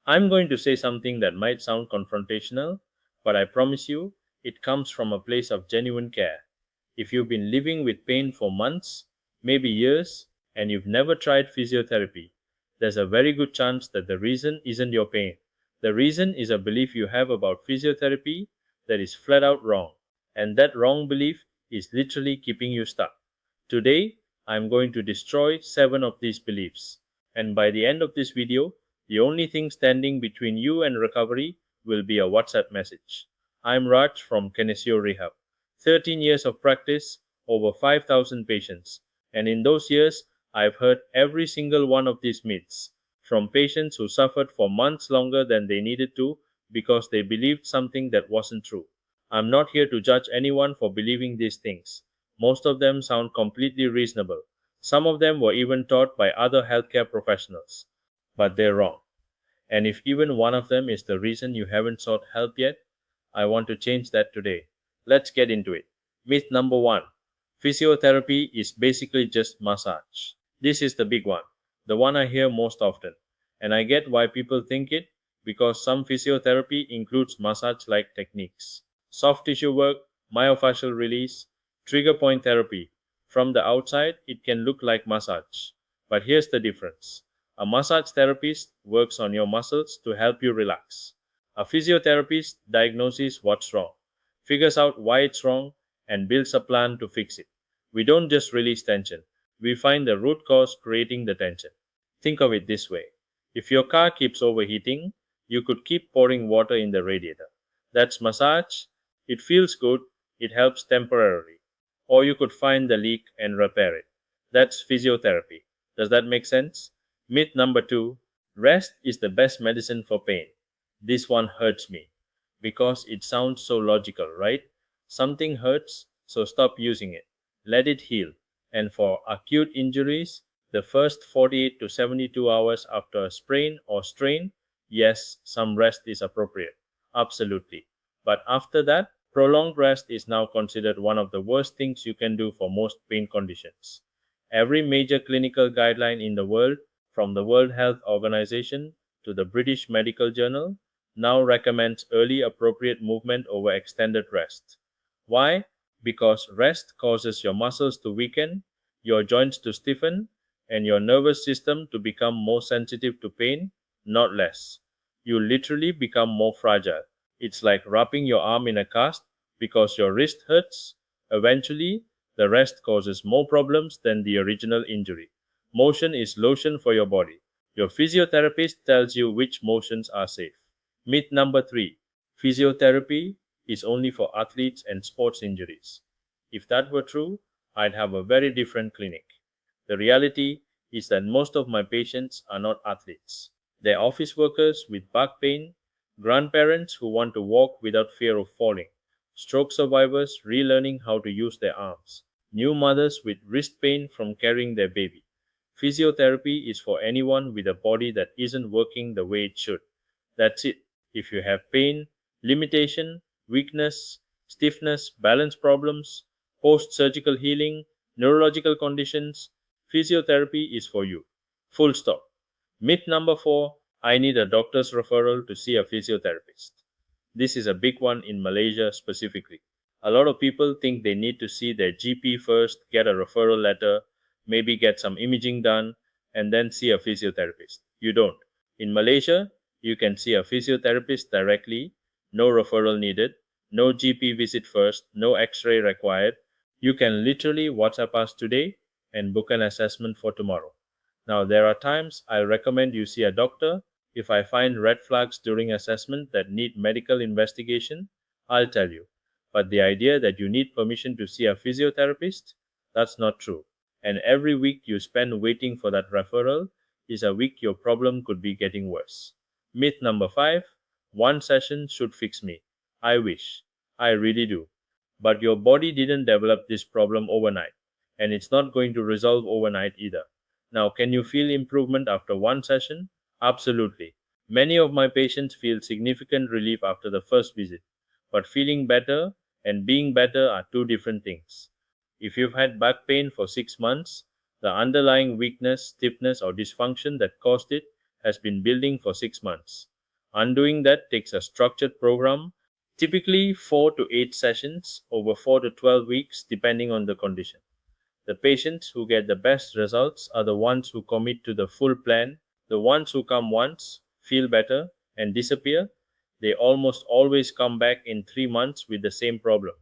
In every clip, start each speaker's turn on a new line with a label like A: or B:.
A: I'm going to say something that might sound confrontational, but I promise you, it comes from a place of genuine care. If you've been living with pain for months, maybe years, and you've never tried physiotherapy, there's a very good chance that the reason isn't your pain. The reason is a belief you have about physiotherapy that is flat out wrong, and that wrong belief is literally keeping you stuck. Today, I'm going to destroy 7 of these beliefs, and by the end of this video, the only thing standing between you and recovery will be a WhatsApp message. I'm Raj from Kinesio Rehab. 13 years of practice, over 5,000 patients, and in those years, I've heard every single one of these myths, from patients who suffered for months longer than they needed to because they believed something that wasn't true. I'm not here to judge anyone for believing these things. Most of them sound completely reasonable. Some of them were even taught by other healthcare professionals. But they're wrong. And if even one of them is the reason you haven't sought help yet, I want to change that today. Let's get into it. Myth number 1: physiotherapy is basically just massage. This is the big one, the one I hear most often. And I get why people think it, because some physiotherapy includes massage like techniques, soft tissue work, myofascial release, trigger point therapy. From the outside, it can look like massage. But here's the difference: a massage therapist works on your muscles to help you relax. A physiotherapist diagnoses what's wrong, figures out why it's wrong, and builds a plan to fix it. We don't just release tension, we find the root cause creating the tension. Think of it this way: if your car keeps overheating, you could keep pouring water in the radiator. That's massage. It feels good, it helps temporarily. Or you could find the leak and repair it. That's physiotherapy. Does that make sense? Myth number 2: rest is the best medicine for pain. This one hurts me because it sounds so logical, right? Something hurts, so stop using it. Let it heal. And for acute injuries, the first 48 to 72 hours after a sprain or strain, yes, some rest is appropriate. Absolutely. But after that, prolonged rest is now considered one of the worst things you can do for most pain conditions. Every major clinical guideline in the world, from the World Health Organization to the British Medical Journal, now recommends early appropriate movement over extended rest. Why? Because rest causes your muscles to weaken, your joints to stiffen, and your nervous system to become more sensitive to pain, not less. You literally become more fragile. It's like wrapping your arm in a cast because your wrist hurts. Eventually, the rest causes more problems than the original injury. Motion is lotion for your body. Your physiotherapist tells you which motions are safe. Myth number 3: physiotherapy is only for athletes and sports injuries. If that were true, I'd have a very different clinic. The reality is that most of my patients are not athletes. They're office workers with back pain, grandparents who want to walk without fear of falling, stroke survivors relearning how to use their arms, new mothers with wrist pain from carrying their baby. Physiotherapy is for anyone with a body that isn't working the way it should. That's it. If you have pain, limitation, weakness, stiffness, balance problems, post surgical healing, neurological conditions, physiotherapy is for you. Full stop. Myth number 4: I need a doctor's referral to see a physiotherapist. This is a big one in Malaysia specifically. A lot of people think they need to see their GP first, get a referral letter, maybe get some imaging done, and then see a physiotherapist. You don't. In Malaysia, you can see a physiotherapist directly, no referral needed, no GP visit first, no x-ray required. You can literally WhatsApp us today and book an assessment for tomorrow. Now, there are times I'll recommend you see a doctor. If I find red flags during assessment that need medical investigation, I'll tell you. But the idea that you need permission to see a physiotherapist, that's not true. And every week you spend waiting for that referral is a week your problem could be getting worse. Myth number 5: one session should fix me. I wish. I really do. But your body didn't develop this problem overnight, and it's not going to resolve overnight either. Now, can you feel improvement after one session? Absolutely. Many of my patients feel significant relief after the first visit, but feeling better and being better are two different things. If you've had back pain for 6 months, the underlying weakness, stiffness, or dysfunction that caused it has been building for 6 months. Undoing that takes a structured program, typically 4 to 8 sessions over 4 to 12 weeks, depending on the condition. The patients who get the best results are the ones who commit to the full plan. The ones who come once, feel better, and disappear, they almost always come back in 3 months with the same problem,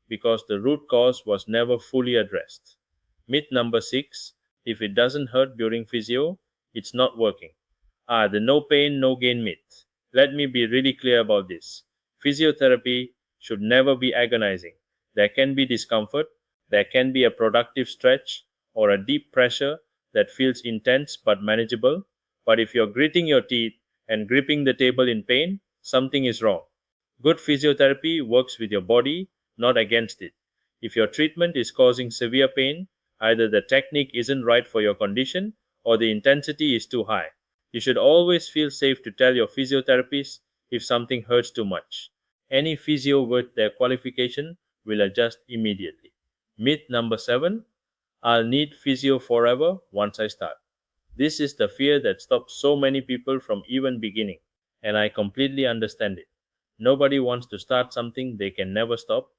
A: because the root cause was never fully addressed. Myth number 6: if it doesn't hurt during physio, it's not working. The no pain, no gain myth. Let me be really clear about this. Physiotherapy should never be agonizing. There can be discomfort, there can be a productive stretch, or a deep pressure that feels intense but manageable. But if you're gritting your teeth and gripping the table in pain, something is wrong. Good physiotherapy works with your body, not against it. If your treatment is causing severe pain, either the technique isn't right for your condition or the intensity is too high. You should always feel safe to tell your physiotherapist if something hurts too much. Any physio worth their qualification will adjust immediately. Myth number 7: I'll need physio forever once I start. This is the fear that stops so many people from even beginning, and I completely understand it. Nobody wants to start something they can never stop,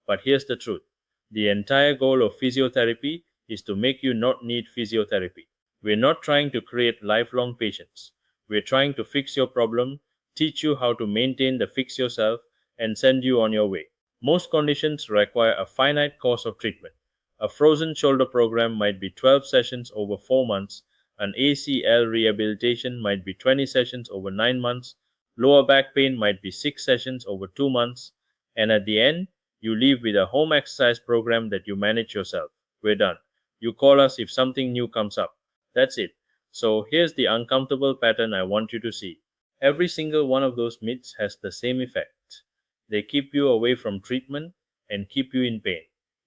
A: but here's the truth. The entire goal of physiotherapy is to make you not need physiotherapy. We're not trying to create lifelong patients. We're trying to fix your problem, teach you how to maintain the fix yourself, and send you on your way. Most conditions require a finite course of treatment. A frozen shoulder program might be 12 sessions over 4 months, an ACL rehabilitation might be 20 sessions over 9 months, lower back pain might be 6 sessions over 2 months, and at the end, you leave with a home exercise program that you manage yourself. We're done. You call us if something new comes up. That's it. So here's the uncomfortable pattern I want you to see. Every single one of those myths has the same effect. They keep you away from treatment and keep you in pain.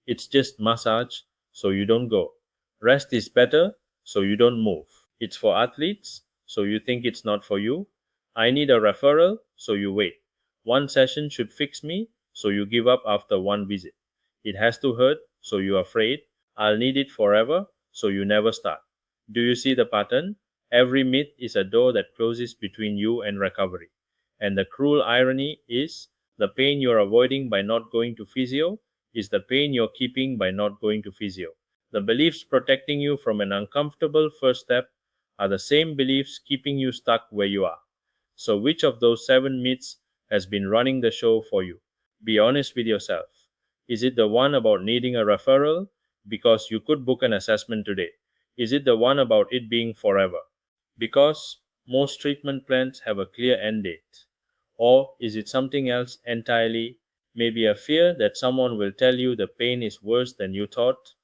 A: It's just massage, so you don't go. Rest is better, so you don't move. It's for athletes, so you think it's not for you. I need a referral, so you wait. One session should fix me, so you give up after one visit. It has to hurt, so you're afraid. I'll need it forever, so you never start. Do you see the pattern? Every myth is a door that closes between you and recovery. And the cruel irony is, the pain you're avoiding by not going to physio is the pain you're keeping by not going to physio. The beliefs protecting you from an uncomfortable first step are the same beliefs keeping you stuck where you are. So which of those 7 myths has been running the show for you? Be honest with yourself. Is it the one about needing a referral because you could book an assessment today? Is it the one about it being forever? Because most treatment plans have a clear end date. Or is it something else entirely? Maybe a fear that someone will tell you the pain is worse than you thought?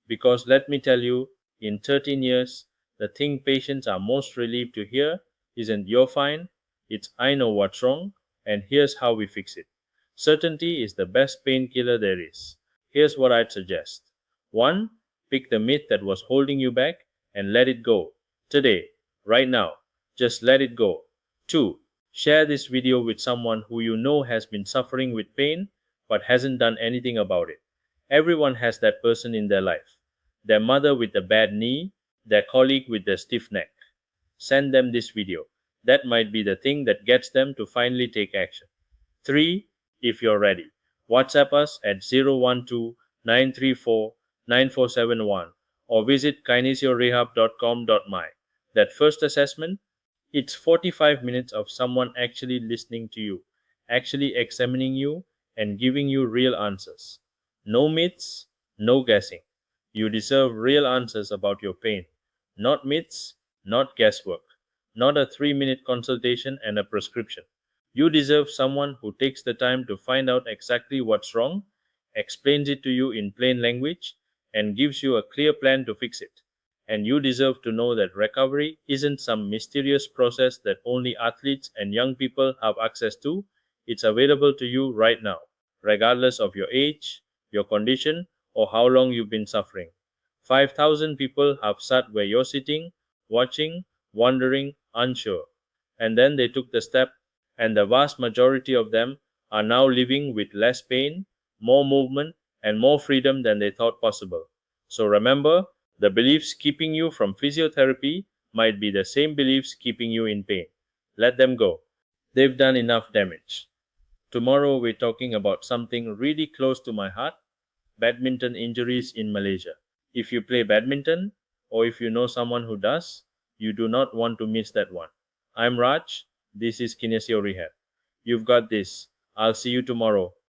A: Because let me tell you, in 13 years, the thing patients are most relieved to hear isn't "you're fine," it's "I know what's wrong, and here's how we fix it." Certainty is the best painkiller there is. Here's what I'd suggest. 1. Pick the myth that was holding you back and let it go. Today, right now, just let it go. 2. Share this video with someone who you know has been suffering with pain but hasn't done anything about it. Everyone has that person in their life. Their mother with the bad knee, their colleague with the stiff neck. Send them this video. That might be the thing that gets them to finally take action. 3. If you're ready, WhatsApp us at 012-934-9471 or visit kinesiorehab.com.my. That first assessment, it's 45 minutes of someone actually listening to you, actually examining you, and giving you real answers. No myths, no guessing. You deserve real answers about your pain. Not myths, not guesswork. Not a 3-minute consultation and a prescription. You deserve someone who takes the time to find out exactly what's wrong, explains it to you in plain language, and gives you a clear plan to fix it. And you deserve to know that recovery isn't some mysterious process that only athletes and young people have access to. It's available to you right now, regardless of your age, your condition, or how long you've been suffering. 5,000 people have sat where you're sitting, watching, wondering, unsure. And then they took the step, and the vast majority of them are now living with less pain, more movement, and more freedom than they thought possible. So remember, the beliefs keeping you from physiotherapy might be the same beliefs keeping you in pain. Let them go. They've done enough damage. Tomorrow we're talking about something really close to my heart: badminton injuries in Malaysia. If you play badminton, or if you know someone who does, you do not want to miss that one. I'm Raj. This is Kinesio Rehab. You've got this. I'll see you tomorrow.